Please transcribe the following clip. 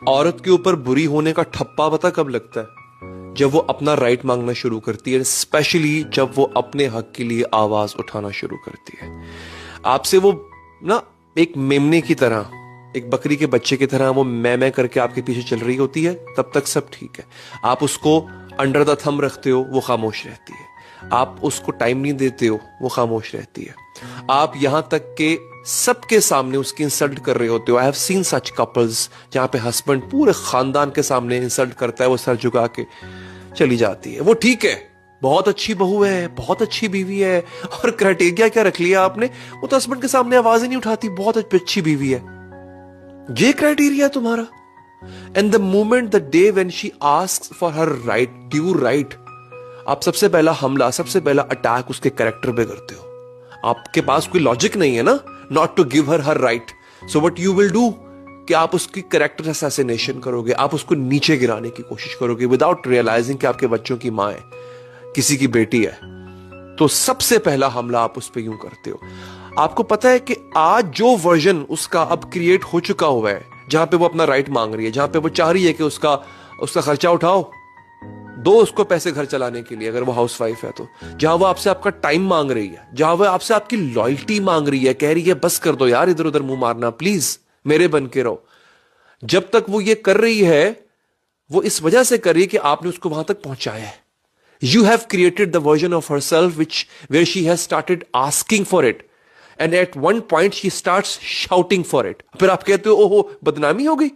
औरत के ऊपर बुरी होने का ठप्पा पता कब लगता है? जब वो अपना राइट मांगना शुरू करती है, स्पेशली जब वो अपने हक के लिए आवाज उठाना शुरू करती है। आपसे वो ना एक मेमने की तरह, एक बकरी के बच्चे की तरह वो मैं करके आपके पीछे चल रही होती है, तब तक सब ठीक है। आप उसको अंडर द थंब रखते हो, वो खामोश रहती है। आप उसको टाइम नहीं देते हो, वो खामोश रहती है। आप यहां तक के सबके सामने उसकी इंसल्ट कर रहे होते हो। I have seen such couples जहां पे हस्बैंड पूरे खानदान के सामने इंसल्ट करता है, वो सर झुका के चली जाती है। वो ठीक है, बहुत अच्छी बहू है, बहुत अच्छी बीवी है, और क्राइटेरिया क्या रख लिया आपने? वो तो हस्बैंड के सामने आवाज ही नहीं उठाती, बहुत अच्छी बीवी है। ये क्राइटेरिया तुम्हारा? And the moment the day when she asks for her right, due right, आप सबसे पहला हमला, सबसे पहला अटैक उसके कैरेक्टर पे करते हो। आपके पास कोई लॉजिक नहीं है ना, not to give her right. So what you will do कि आप उसकी कैरेक्टर असैसिनेशन करोगे, आप उसको नीचे गिराने की कोशिश करोगे विदाउट रियलाइजिंग कि आपके बच्चों की मां है, किसी की बेटी है। तो सबसे पहला हमला आप उस पर यूं करते हो। आपको पता है कि आज जो वर्जन उसका अब क्रिएट हो चुका हुआ है, जहां पे वो अपना राइट मांग रही है, जहां पे वो चाह रही है कि उसका खर्चा उठाओ, दो उसको पैसे घर चलाने के लिए, अगर वो हाउसवाइफ है तो, जहां वो आपसे आपका टाइम मांग रही है, जहां वो आपसे आपकी लॉयल्टी मांग रही है, कह रही है बस कर दो यार इधर उधर मुंह मारना, प्लीज मेरे बन के रहो। जब तक वो ये कर रही है, वो इस वजह से कर रही है कि आपने उसको वहां तक पहुंचाया है। You have created the version of herself where she has started asking for it, and at one point she starts shouting for it. फिर आप कहते हो ओहो बदनामी हो गई।